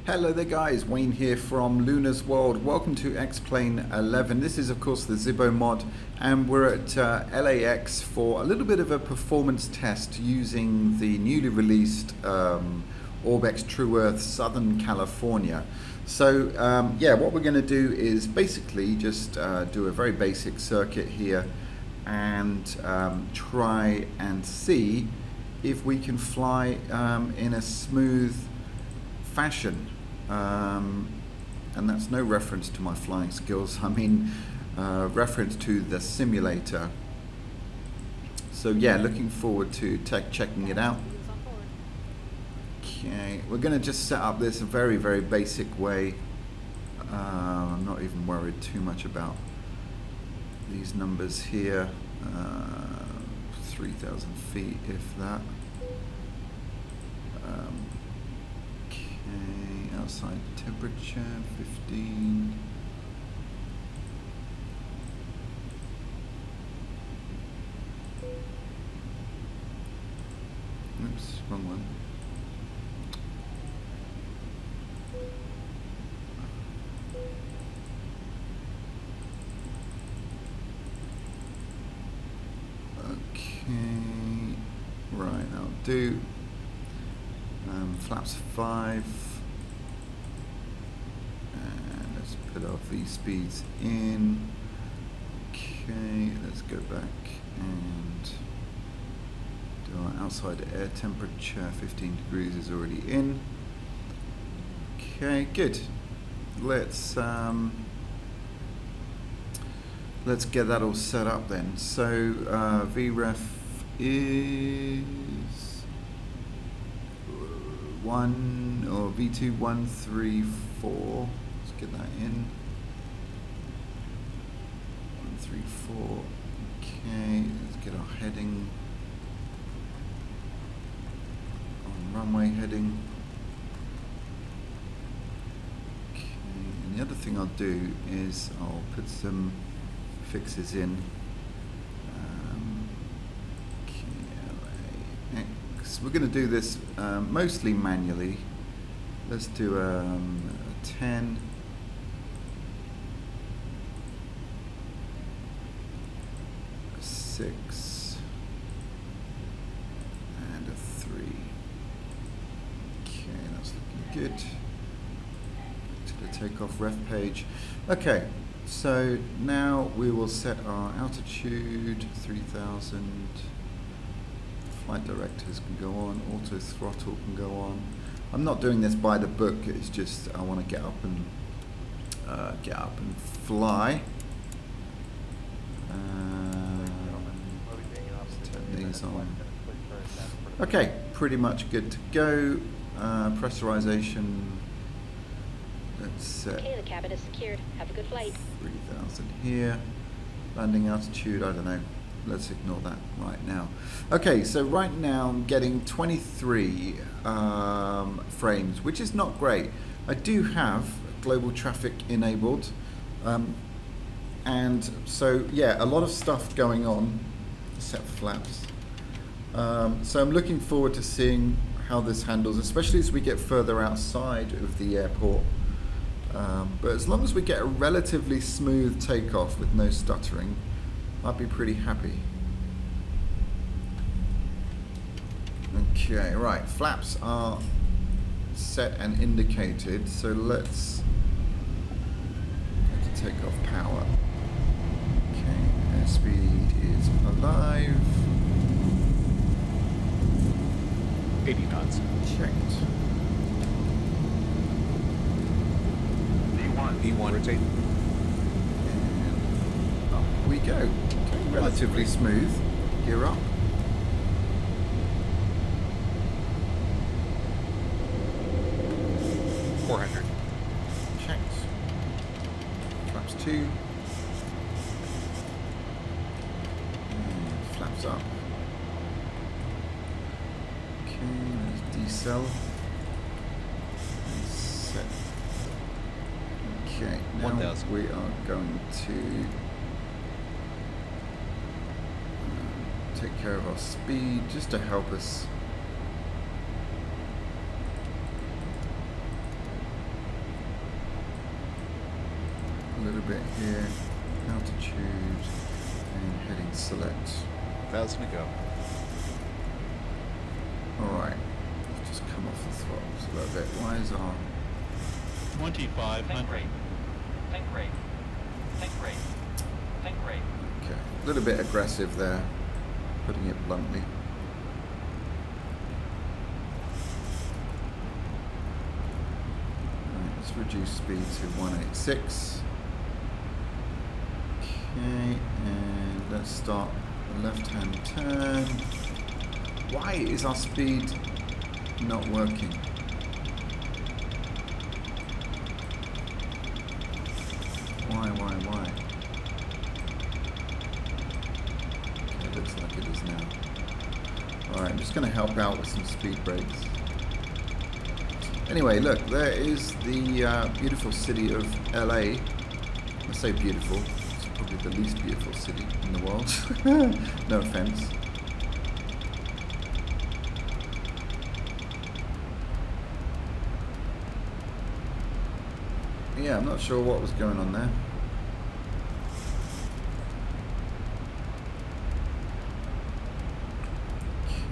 Hello there guys, Wayne here from Luna's World. Welcome to X-Plane 11. This is of course the Zibo mod and we're at LAX for a little bit of a performance test using the newly released Orbx True Earth Southern California. So yeah, what we're going to do is basically just do a very basic circuit here and try and see if we can fly in a smooth fashion, and that's no reference to my flying skills, I mean reference to the simulator. So yeah, looking forward to checking it out. Okay, we're going to just set up this a very basic way. I'm not even worried too much about these numbers here. 3,000 feet if that. Outside temperature 15. Oops, wrong one. Okay, right, I'll do flaps 5. Put our V speeds in. Okay, let's go back and do our outside air temperature. 15 degrees is already in. Okay, good. Let's get that all set up then. So VREF is 1 or V2 134. Get that in. 134. Okay, let's get our heading on runway heading. Okay, and the other thing I'll do is I'll put some fixes in. KLAX. We're going to do this mostly manually. Let's do a 10. 6 and a 3. Okay, that's looking good. To the takeoff ref page. Okay, so now we will set our altitude 3,000. Flight directors can go on. Auto throttle can go on. I'm not doing this by the book. It's just I want to get up and fly. On. Okay, pretty much good to go. Pressurization. Let's set. Okay, the cabin is secured. Have a good flight. 3,000 here. Landing altitude, I don't know. Let's ignore that right now. Okay, so right now I'm getting 23 frames, which is not great. I do have global traffic enabled, and so yeah, a lot of stuff going on. Set flaps. So I'm looking forward to seeing how this handles, especially as we get further outside of the airport. But as long as we get a relatively smooth takeoff with no stuttering, I'd be pretty happy. Okay, right, flaps are set and indicated, so let's take off power. Okay, airspeed is alive. 80 knots. Checked. V1 rotate. And up we go. Okay, relatively smooth. Gear up. Checked. Flaps 2. And flaps up. Decel. Set. Okay, now 1,000. we are going to take care of our speed just to help us little bit here. Altitude and heading select. 1,000 to go. Alright, just come off the throttles a little bit. Why is our 2,500. Think rate. Think rate. Think rate. Think rate. okay, a little bit aggressive there, putting it bluntly. Right, let's reduce speed to 186. Okay, and let's start the left-hand turn. Why is our speed not working? Why? Okay, it looks like it is now. Alright, I'm just going to help out with some speed brakes. Anyway, look, there is the beautiful city of LA. I say beautiful, it's probably the least beautiful city in the world. No offense. Yeah, I'm not sure what was going on there.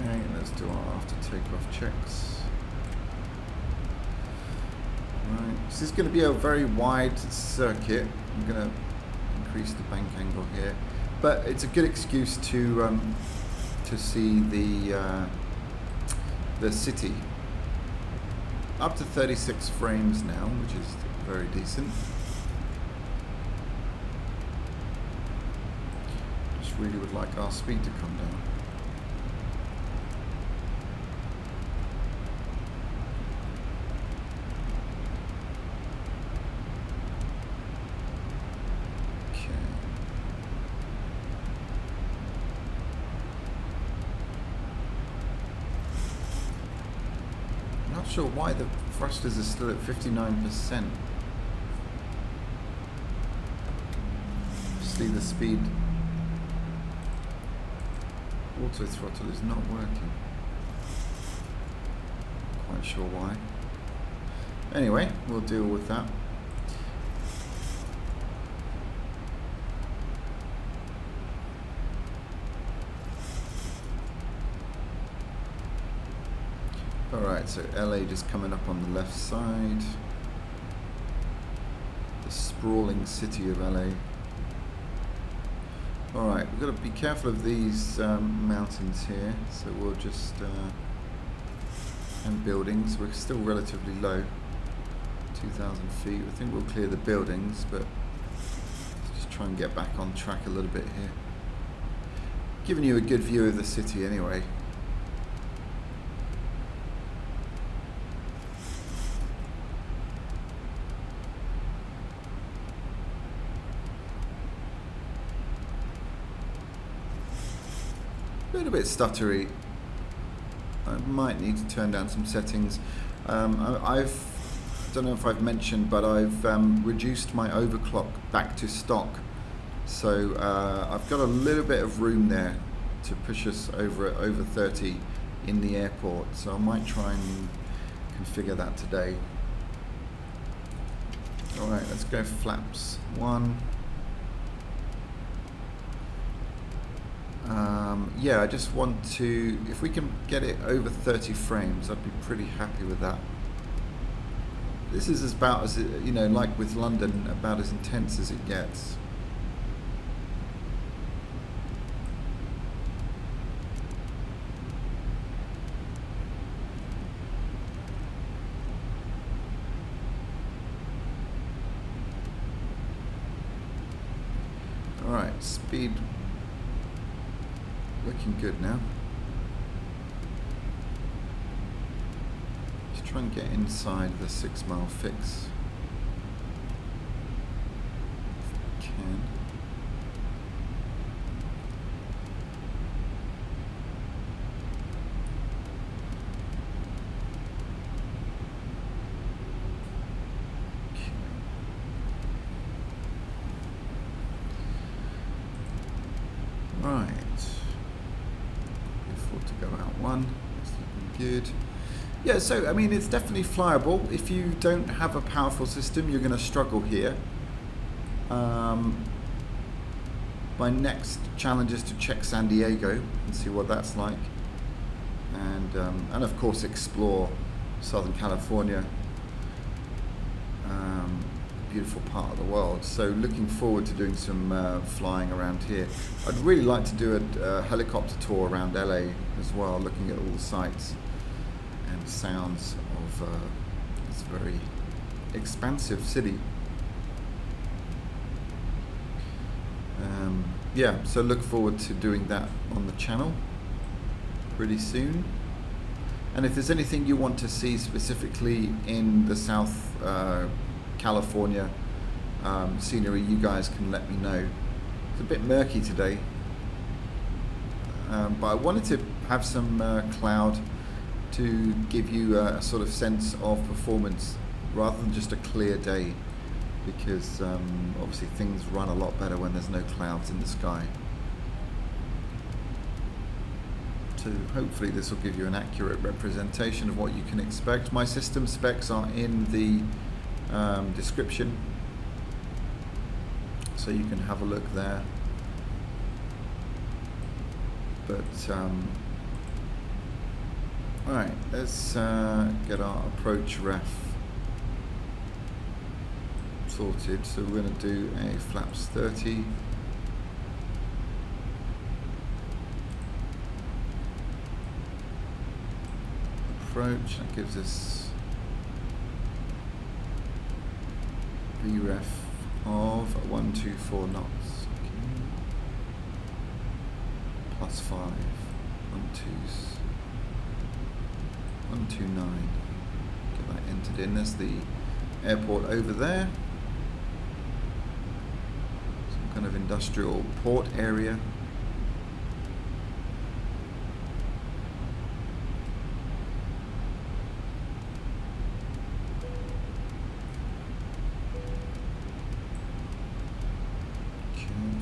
Okay, let's do our after takeoff checks. Right, this is going to be a very wide circuit. I'm going to increase the bank angle here, but it's a good excuse to see the city. Up to 36 frames now, which is very decent. Just really would like our speed to come down. Okay. I'm not sure why the thrusters are still at 59%. See the speed. Auto throttle is not working. Quite sure why. Anyway, we'll deal with that. Alright, so LA just coming up on the left side. The sprawling city of LA. Alright, we've got to be careful of these mountains here, so we'll just, and buildings, we're still relatively low, 2,000 feet. I think we'll clear the buildings, but let's just try and get back on track a little bit here. Giving you a good view of the city anyway. A little bit stuttery. I might need to turn down some settings. I don't know if I've mentioned, but I've reduced my overclock back to stock. So I've got a little bit of room there to push us over 30 in the airport. So I might try and configure that today. All right, let's go flaps 1. Yeah, I just want to, if we can get it over 30 frames, I'd be pretty happy with that. This is about as, you know, like with London, about as intense as it gets. All right, speed. Looking good now. Just try and get inside the 6 mile fix. If we can. Okay. Right. To go out 1, that's looking good. Yeah, so I mean, it's definitely flyable. If you don't have a powerful system, you're going to struggle here. My next challenge is to check San Diego and see what that's like, and of course explore Southern California, beautiful part of the world. So looking forward to doing some flying around here. I'd really like to do a helicopter tour around LA as well, looking at all the sights and sounds of this very expansive city. Yeah, so look forward to doing that on the channel pretty soon. And if there's anything you want to see specifically in the South California scenery, you guys can let me know. It's a bit murky today, but I wanted to have some cloud to give you a sort of sense of performance rather than just a clear day, because obviously things run a lot better when there's no clouds in the sky. So hopefully this will give you an accurate representation of what you can expect. My system specs are in the description, so you can have a look there. But alright, let's get our approach ref sorted. So we're going to do a flaps 30. Approach, that gives us VREF of 124 knots. Okay. Plus 5, 129. Get that entered in as the airport over there. Some kind of industrial port area.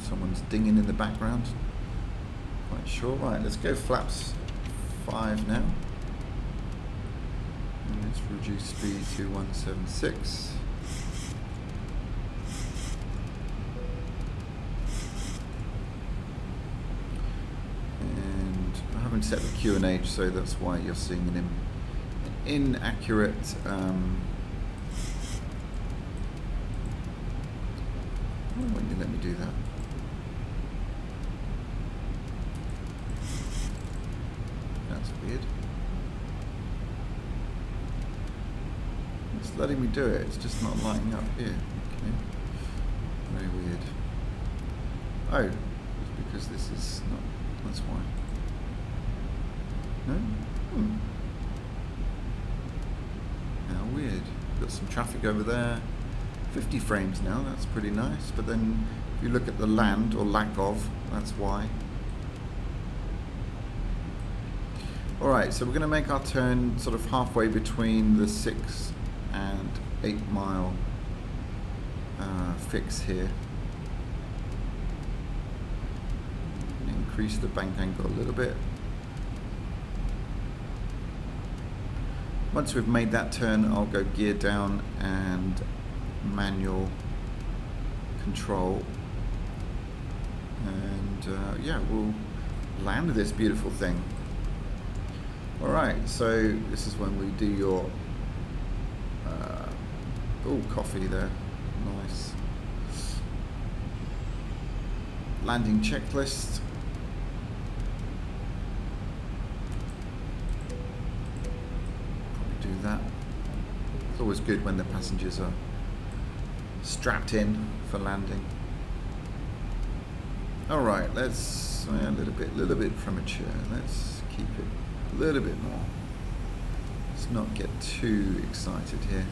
Someone's dinging in the background. Quite sure. Right, let's go flaps 5 now. And let's reduce speed to 176. And I haven't set the Q&H, so that's why you're seeing an inaccurate. Why won't you let me do that? That's weird. It's letting me do it, it's just not lining up here. Okay. Very weird. Oh, it's because this is not, that's why. No? How weird. Got some traffic over there. 50 frames now, that's pretty nice. But then if you look at the land, or lack of, that's why. Alright, so we're going to make our turn sort of halfway between the 6 and 8 mile fix here. Increase the bank angle a little bit. Once we've made that turn, I'll go gear down and manual control, and yeah, we'll land this beautiful thing. Alright, so this is when we do your oh, coffee there, nice. Landing checklist. Probably do that. It's always good when the passengers are strapped in for landing. All right, let's a little bit premature. Let's keep it a little bit more. Let's not get too excited here.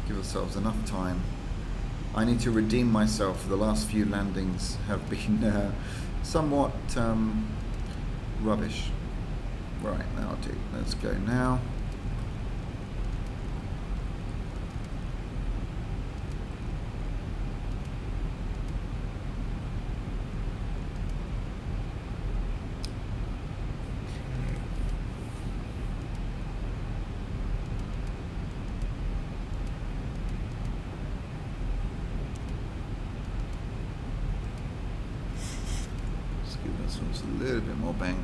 Give ourselves enough time. I need to redeem myself. The last few landings have been somewhat rubbish. Right, that'll do. Let's go now. little bit more bank.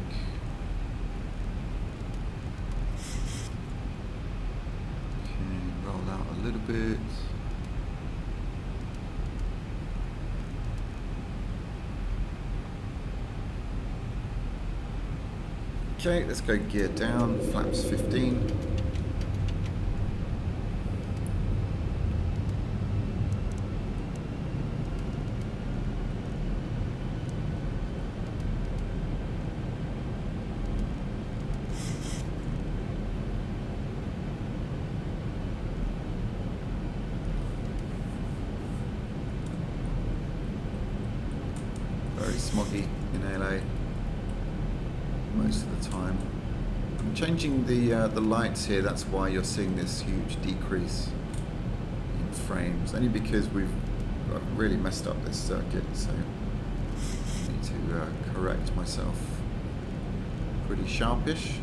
Okay, roll out a little bit. Okay, let's go gear down, flaps 15. Very smoggy in LA. Most of the time. I'm changing the lights here, that's why you're seeing this huge decrease in frames, only because I've really messed up this circuit, so I need to correct myself. Pretty sharpish.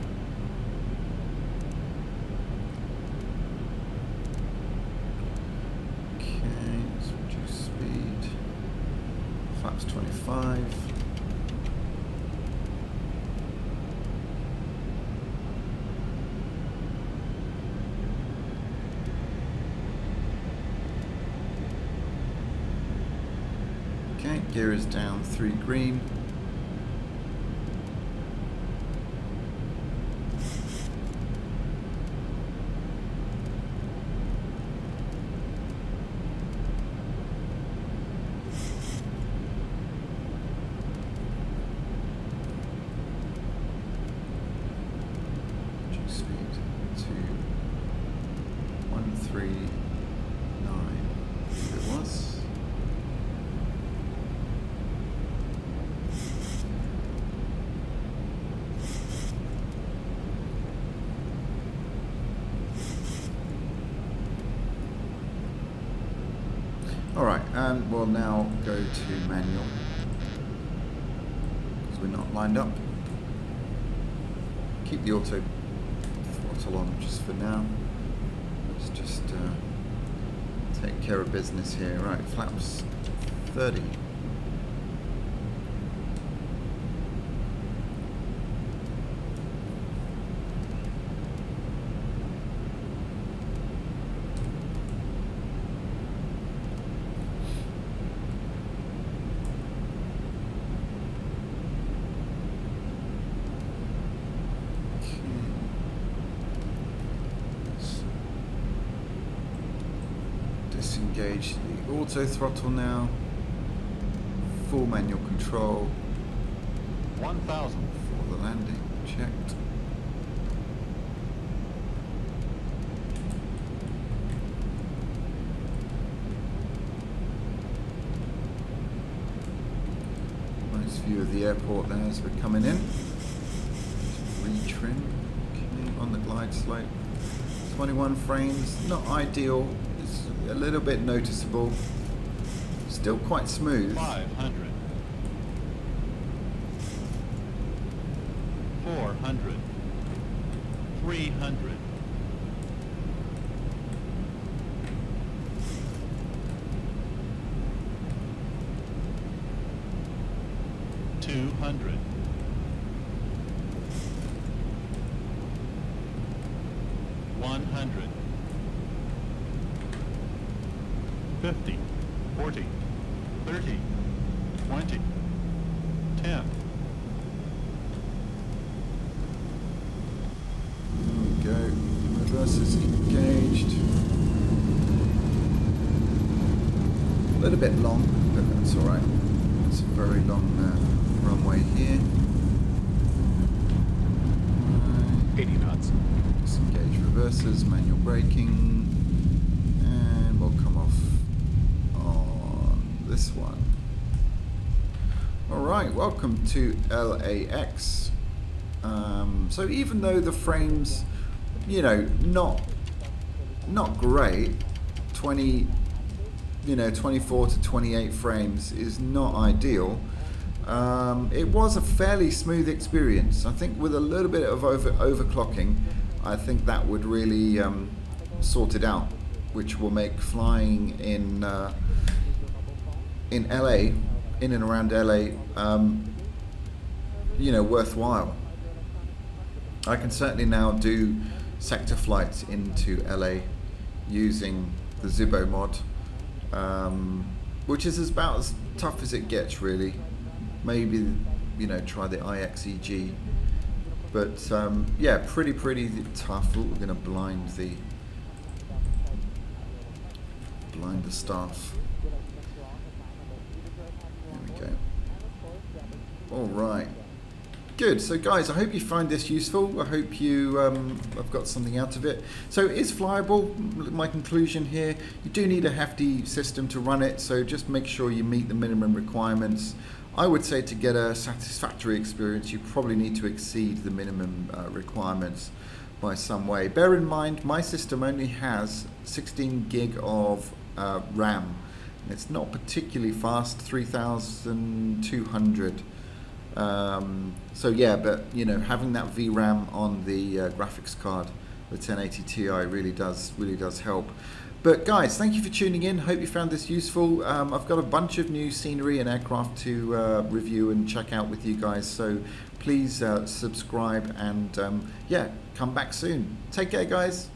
Okay, let's reduce speed. Flaps 25. Okay, gear is down 3 green. Reduce speed to 139. I think it was. Alright, and we'll now go to manual, because we're not lined up. Keep the auto throttle on just for now. Let's just take care of business here. Right, flaps 30. Disengage the auto throttle now. Full manual control 1,000. for the landing. Checked. Nice view of the airport there as we're coming in. Retrim. Okay, on the glide slope. 21 frames, not ideal. It's a little bit noticeable. Still quite smooth. 500. 400. 300. 200. 100. 50, 40, 30, 20, 10. There we go. Reverse is engaged. A little bit long, but that's alright. It's a very long runway here. 80 knots. Disengage reverses, manual braking, and we'll come off on this one. Alright, welcome to LAX. So even though the frames, you know, not great, 24 to 28 frames is not ideal. It was a fairly smooth experience. I think with a little bit of overclocking, I think that would really sort it out, which will make flying in LA, in and around LA, worthwhile. I can certainly now do sector flights into LA using the Zibo mod, which is about as tough as it gets, really. Maybe try the IXEG, but yeah, pretty tough. Ooh, we're going to blind the staff. There we go. All right. Good. So guys, I hope you find this useful. I hope you have got something out of it. So it is flyable. My conclusion here, you do need a hefty system to run it, so just make sure you meet the minimum requirements. I would say to get a satisfactory experience, you probably need to exceed the minimum requirements by some way. Bear in mind, my system only has 16 gig of RAM. It's not particularly fast, 3,200. So yeah, but having that VRAM on the graphics card, the 1080 Ti, really does help. But guys, thank you for tuning in. Hope you found this useful. I've got a bunch of new scenery and aircraft to review and check out with you guys. So please subscribe and yeah, come back soon. Take care, guys.